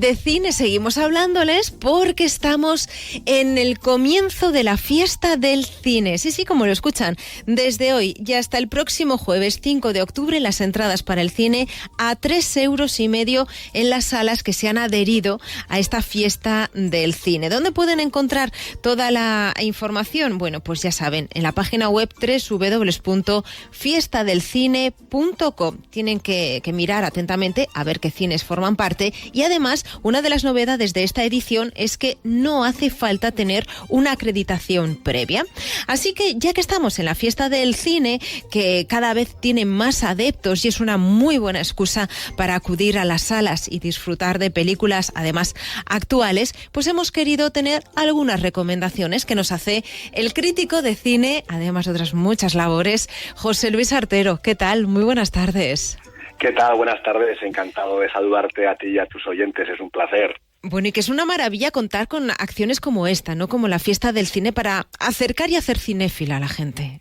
de cine seguimos hablándoles porque estamos en el comienzo de la fiesta del cine. Sí, como lo escuchan, desde hoy y hasta el próximo jueves 5 de octubre las entradas para el cine a 3,5 € en las salas que se han adherido a esta fiesta del cine. ¿Dónde pueden encontrar toda la información? Bueno, pues ya saben, en la página web www.fiestadelcine.com. Tienen que mirar atentamente a ver qué cines forman parte, y además una de las novedades de esta edición es que no hace falta tener una acreditación previa. Así que ya que estamos en la fiesta del cine, que cada vez tiene más adeptos y es una muy buena excusa para acudir a las salas y disfrutar de películas además actuales, pues hemos querido tener algunas recomendaciones que nos hace el crítico de cine, además de otras muchas labores, José Luis Artero. ¿Qué tal? Muy buenas tardes. ¿Qué tal? Buenas tardes. Encantado de saludarte a ti y a tus oyentes. Es un placer. Bueno, y que es una maravilla contar con acciones como esta, ¿no? Como la fiesta del cine, para acercar y hacer cinéfila a la gente.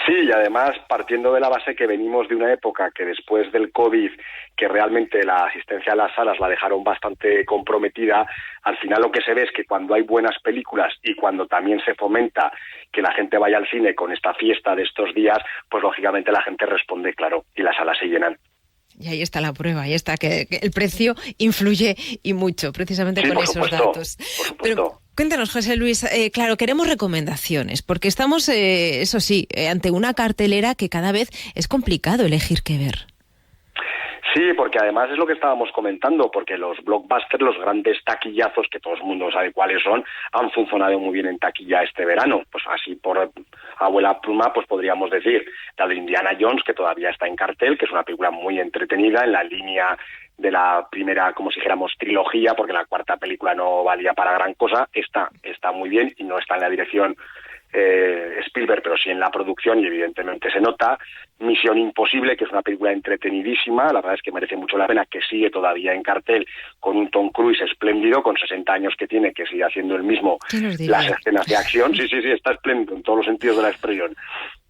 Sí, y además partiendo de la base que venimos de una época que después del COVID, que realmente la asistencia a las salas la dejaron bastante comprometida, al final lo que se ve es que cuando hay buenas películas y cuando también se fomenta que la gente vaya al cine con esta fiesta de estos días, pues lógicamente la gente responde, claro, y las salas se llenan. Y ahí está la prueba, ahí está, que el precio influye y mucho, precisamente con esos datos. Por supuesto. Pero cuéntanos, José Luis, claro, queremos recomendaciones, porque estamos, eso sí, ante una cartelera que cada vez es complicado elegir qué ver. Sí, porque además es lo que estábamos comentando, porque los blockbusters, los grandes taquillazos, que todo el mundo sabe cuáles son, han funcionado muy bien en taquilla este verano. Pues así por abuela pluma, pues podríamos decir la de Indiana Jones, que todavía está en cartel, que es una película muy entretenida, en la línea de la primera, como si dijéramos, trilogía, porque la cuarta película no valía para gran cosa. Esta está muy bien y no está en la dirección Spielberg, pero sí en la producción, y evidentemente se nota. Misión Imposible, que es una película entretenidísima, la verdad es que merece mucho la pena, que sigue todavía en cartel, con un Tom Cruise espléndido, con 60 años que tiene, que sigue haciendo el mismo las escenas de acción. Sí, está espléndido en todos los sentidos de la expresión.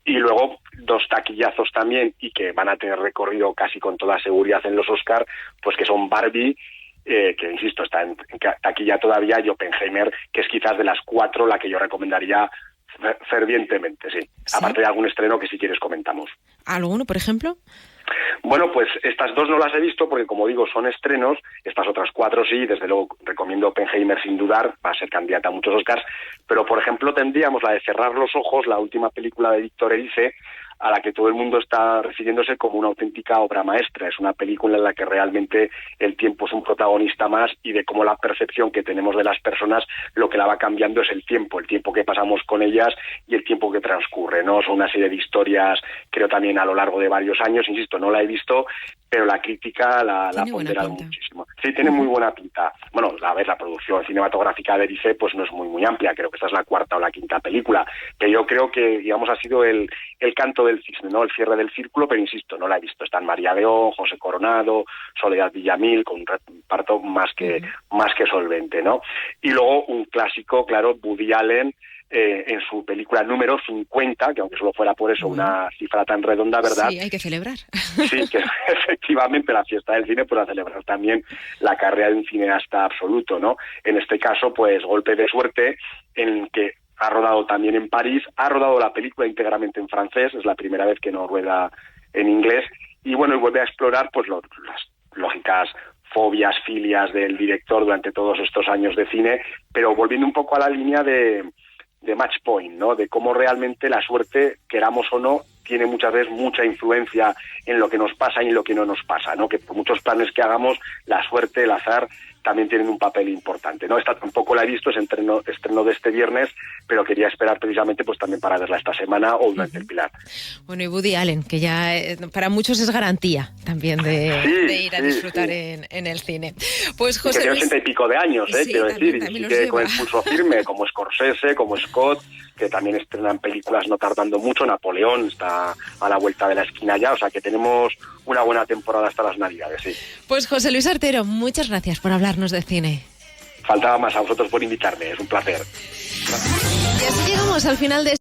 Y luego dos taquillazos también, y que van a tener recorrido casi con toda seguridad en los Oscar, pues que son Barbie, que insisto, está en taquilla todavía, y Oppenheimer, que es quizás de las cuatro la que yo recomendaría fervientemente, sí. Aparte de algún estreno que si quieres comentamos. ¿Alguno, por ejemplo? Bueno, pues estas dos no las he visto porque, como digo, son estrenos. Estas otras cuatro sí, desde luego recomiendo Oppenheimer sin dudar, va a ser candidata a muchos Oscars, pero por ejemplo tendríamos la de Cerrar los ojos, la última película de Víctor Erice, a la que todo el mundo está refiriéndose como una auténtica obra maestra. Es una película en la que realmente el tiempo es un protagonista más, y de cómo la percepción que tenemos de las personas, lo que la va cambiando es el tiempo que pasamos con ellas y el tiempo que transcurre, ¿no? Son una serie de historias, creo también a lo largo de varios años, insisto, no la he visto, pero la crítica la pondera muchísimo. Sí, tiene muy buena pinta. Bueno, a ver, la producción cinematográfica de Erice pues no es muy amplia, creo que esta es la cuarta o la quinta película, que yo creo que, digamos, ha sido el canto del cisne, ¿no? El cierre del círculo, pero insisto, no la he visto. Están María León, José Coronado, Soledad Villamil, con un reparto más que solvente, ¿no? Y luego un clásico, claro, Woody Allen, en su película número 50, que aunque solo fuera por eso una cifra tan redonda, ¿verdad? Sí, hay que celebrar. Sí, que efectivamente la fiesta del cine, pues a celebrar también la carrera de un cineasta absoluto, ¿no? En este caso, pues Golpe de suerte, en el que ha rodado también en París, ha rodado la película íntegramente en francés, es la primera vez que no rueda en inglés, y bueno, y vuelve a explorar pues las lógicas fobias, filias del director durante todos estos años de cine, pero volviendo un poco a la línea de Match Point, ¿no? De cómo realmente la suerte, queramos o no, tiene muchas veces mucha influencia en lo que nos pasa y en lo que no nos pasa, ¿no? Que por muchos planes que hagamos, la suerte, el azar, también tienen un papel importante, ¿no? Esta tampoco la he visto, es estreno de este viernes, pero quería esperar precisamente pues también para verla esta semana o durante el Pilar. Bueno, y Woody Allen, que ya para muchos es garantía también de ir a disfrutar en el cine. Pues José Luis, que tiene 80 y pico de años, quiero decir, y que con el pulso firme, como Scorsese, como Scott, que también estrenan películas no tardando mucho. Napoleón está a la vuelta de la esquina ya, o sea que tenemos una buena temporada hasta las Navidades, sí. Pues José Luis Artero, muchas gracias por hablarnos de cine. Faltaba más, a vosotros por invitarme, es un placer. Y así llegamos al final de